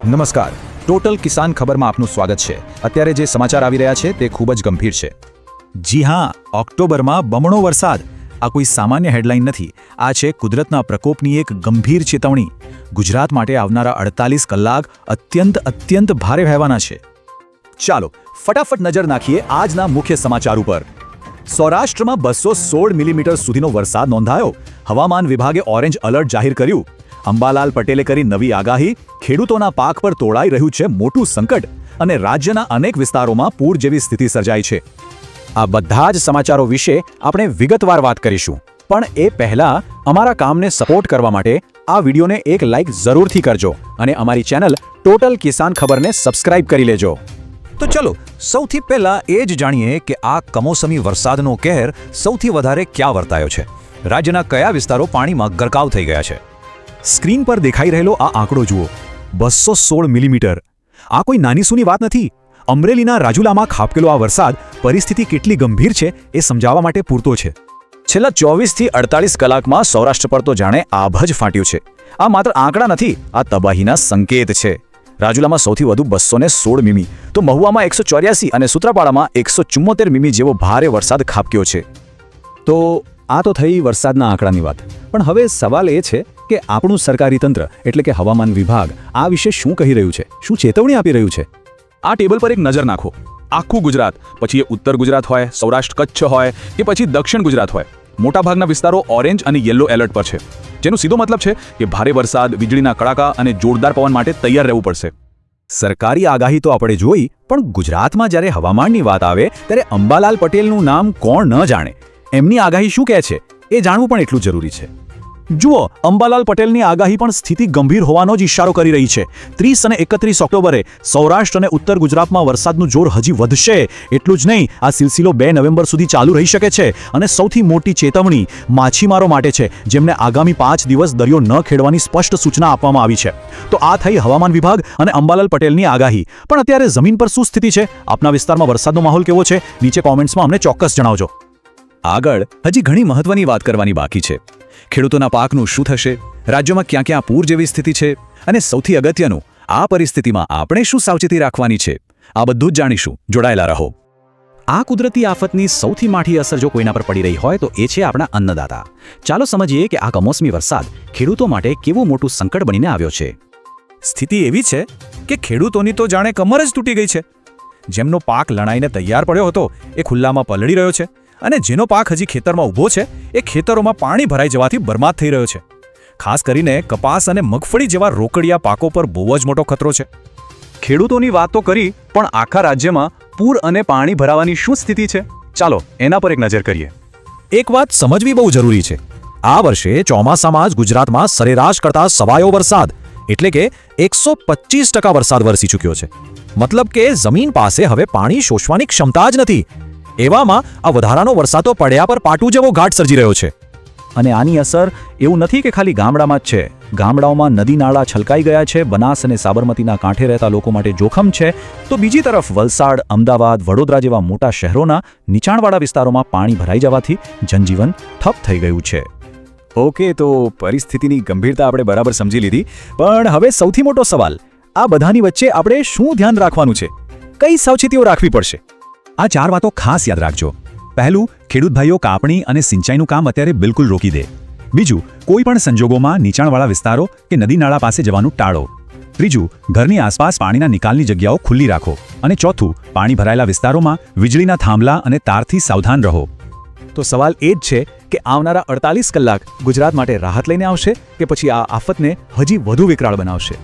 નમસ્કાર, ટોટલ કિસાન ખબરમાં આપનું સ્વાગત છે। અત્યારે જે સમાચાર આવી રહ્યા છે તે ખૂબ જ ગંભીર છે। જી હા, ઓક્ટોબરમાં બમણો વરસાદ આ કોઈ સામાન્ય હેડલાઇન નથી। આ છે કુદરતના પ્રકોપની એક ગંભીર ચેતવણી। ગુજરાત માટે આવનારા 48 કલાક અત્યંત ભારે રહેવાના છે। ચાલો ફટાફટ નજર નાખીએ આજના મુખ્ય સમાચાર ઉપર। સૌરાષ્ટ્રમાં 216 મિલીમીટર સુધીનો વરસાદ નોંધાયો। હવામાન વિભાગે ઓરેન્જ એલર્ટ જાહેર કર્યું। અંબાલાલ પટેલે કરી નવી આગાહી। ખેડૂતોના પાક પર તોળાઈ રહ્યું છે મોટું સંકટ અને રાજ્યના અનેક વિસ્તારોમાં પૂર જેવી સ્થિતિ સર્જાઈ છે। આ બધા જ સમાચારો વિશે આપણે વિગતવાર વાત કરીશું, પણ એ પહેલા અમારા કામને સપોર્ટ કરવા માટે આ વિડીયોને એક લાઇક જરૂરથી કરજો અને અમારી ચેનલ ટોટલ કિસાન ખબરને સબસ્ક્રાઇબ કરી લેજો। તો ચલો સૌથી પહેલા એ જ જાણીએ કે આ કમોસમી વરસાદનો કહેર સૌથી વધારે ક્યાં વર્તાયો છે। રાજ્યના કયા વિસ્તારો પાણીમાં ગરકાવ થઈ ગયા છે। સ્ક્રીન પર દેખાઈ રહેલો આ આંકડો જુઓ, 216 મિલીમીટર। આ કોઈ નાની સૂની વાત નથી। અમરેલીના રાજુલામાં ખાબકેલો આ વરસાદ પરિસ્થિતિ કેટલી ગંભીર છે એ સમજાવવા માટે પૂરતો છે। છેલ્લા 24 થી 48 કલાકમાં સૌરાષ્ટ્ર પર તો જાણે આભ જ ફાટ્યું છે। આ માત્ર આંકડા નથી, આ તબાહીના સંકેત છે। રાજુલામાં સૌથી વધુ 216 મીમી, તો મહુવામાં 184 અને સૂત્રાપાડામાં 174 મીમી જેવો ભારે વરસાદ ખાબક્યો છે। તો આ તો થઈ વરસાદના આંકડાની વાત, પણ હવે સવાલ એ છે કે આપણું સરકારી તંત્ર એટલે કે હવામાન વિભાગ આ વિશે શું કહી રહ્યું છે, શું ચેતવણી આપી રહ્યું છે। આ ટેબલ પર એક નજર નાખો। આખું ગુજરાત, પછી એ ઉત્તર ગુજરાત હોય, સૌરાષ્ટ્ર કચ્છ હોય કે પછી દક્ષિણ ગુજરાત હોય, મોટાભાગના વિસ્તારો ઓરેન્જ અને યલો એલર્ટ પર છે, જેનો સીધો મતલબ છે કે ભારે વરસાદ, વીજળીના કડાકા અને જોરદાર પવન માટે તૈયાર રહેવું પડશે। સરકારી આગાહી તો આપણે જોઈ, પણ ગુજરાતમાં જ્યારે હવામાનની વાત આવે ત્યારે અંબાલાલ પટેલનું નામ કોણ ન જાણે। એમની આગાહી શું કહે છે એ જાણવું પણ એટલું જરૂરી છે। જુઓ, અંબાલાલ પટેલની આગાહી પણ સ્થિતિ ગંભીર હોવાનો જ ઇશારો કરી રહી છે। 30 અને 31 ઓક્ટોબરે સૌરાષ્ટ્ર અને ઉત્તર ગુજરાતમાં વરસાદનું જોર હજી વધશે। એટલું જ નહીં, આ સિલસિલો 2 નવેમ્બર સુધી ચાલુ રહી શકે છે। અને સૌથી મોટી ચેતવણી માછીમારો માટે છે, જેમને આગામી 5 દિવસ દરિયો ન ખેડવાની સ્પષ્ટ સૂચના આપવામાં આવી છે। તો આ થઈ હવામાન વિભાગ અને અંબાલાલ પટેલની આગાહી, પણ અત્યારે જમીન પર શું સ્થિતિ છે? આપના વિસ્તારમાં વરસાદનો માહોલ કેવો છે? નીચે કોમેન્ટ્સમાં અમને ચોક્કસ જણાવજો। આગળ હજી ઘણી મહત્વની વાત કરવાની બાકી છે। ખેડૂતોના પાકનું શું થશે? રાજ્યમાં ક્યાં ક્યાં પૂર જેવી સ્થિતિ છે? અને સૌથી અગત્યનું, આ પરિસ્થિતિમાં આપણે શું સાવચેતી રાખવાની છે? આ બધું જ જાણીશું। જોડાયેલા રહો। આ કુદરતી આફતની સૌથી માઠી અસર જો કોઈના પર પડી રહી હોય તો એ છે આપણા અન્નદાતા। ચાલો સમજીએ કે આ કમોસમી વરસાદ ખેડૂતો માટે કેવું મોટું સંકટ બનીને આવ્યો છે। સ્થિતિ એવી છે કે ખેડૂતોની તો જાણે કમર જ તૂટી ગઈ છે। જેમનો પાક લણાઈને તૈયાર પડ્યો હતો એ ખુલ્લામાં પલળી રહ્યો છે, અને જેનો પાક હજી ખેતરમાં ઊભો છે એ ખેતરોમાં પાણી ભરાઈ જવાથી બરબાદ થઈ રહ્યો છે। ખાસ કરીને કપાસ અને મગફળી જેવા રોકડિયા પાકો પર બહુ જ મોટો ખતરો છે। ખેડૂતોની વાત તો કરી, પણ આખા રાજ્યમાં પૂર અને પાણી ભરાવાની શું સ્થિતિ છે? ચાલો એના પર એક નજર કરીએ। એક વાત સમજવી બહુ જરૂરી છે, આ વર્ષે ચોમાસામાં જ ગુજરાતમાં સરેરાશ કરતા સવાયો વરસાદ એટલે કે 125% વરસાદ વરસી ચૂક્યો છે। મતલબ કે જમીન પાસે હવે પાણી શોષવાની ક્ષમતા જ નથી। એવામાં આ વધારાનો વરસાદ તો પડ્યા પર પાટું જેવો ઘાટ સર્જી રહ્યો છે। અને આની અસર એવું નથી કે ખાલી ગામડામાં જ છે। ગામડાઓમાં નદી નાળા છલકાઈ ગયા છે। બનાસ અને સાબરમતીના કાંઠે રહેતા લોકો માટે જોખમ છે, તો બીજી તરફ વલસાડ, અમદાવાદ, વડોદરા જેવા મોટા શહેરોના નીચાણવાળા વિસ્તારોમાં પાણી ભરાઈ જવાથી જનજીવન ઠપ થઈ ગયું છે। ઓકે, તો પરિસ્થિતિની ગંભીરતા આપણે બરાબર સમજી લીધી, પણ હવે સૌથી મોટો સવાલ, આ બધાની વચ્ચે આપણે શું ધ્યાન રાખવાનું છે? કઈ સાવચેતીઓ રાખવી પડશે? આ 4 વાતો ખાસ યાદ રાખજો। પહેલું, ખેડૂત ભાઈઓ કાપણી અને સિંચાઈનું કામ અત્યારે બિલકુલ રોકી દે। બીજું, કોઈ પણ સંજોગોમાં નીચાણવાળા વિસ્તારો કે નદી નાળા પાસે જવાનું ટાળો। ત્રીજું, ઘરની આસપાસ પાણીના નિકાલની જગ્યાઓ ખુલ્લી રાખો। અને ચોથું, પાણી ભરાયેલા વિસ્તારોમાં વીજળીના થાંભલા અને તારથી સાવધાન રહો। તો સવાલ એ જ છે કે આવનારા 48 કલાક ગુજરાત માટે રાહત લઈને આવશે કે પછી આ આફતને હજી વધુ વિકરાળ બનાવશે?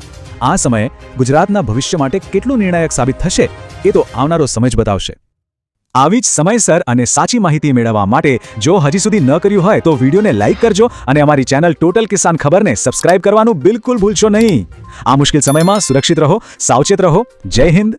આ સમયે ગુજરાતના ભવિષ્ય માટે કેટલું નિર્ણાયક સાબિત થશે એ તો આવનારો સમય જ બતાવશે। આવી જ સમયસર અને સાચી માહિતી મેળવવા માટે જો હજી સુધી ન કર્યું હોય તો વિડીયોને લાઇક કરજો અને અમારી ચેનલ ટોટલ કિસાન ખબરને સબસ્ક્રાઇબ કરવાનું બિલકુલ ભૂલશો નહીં। આ મુશ્કેલ સમયમાં સુરક્ષિત રહો, સાવચેત રહો। જય હિન્દ।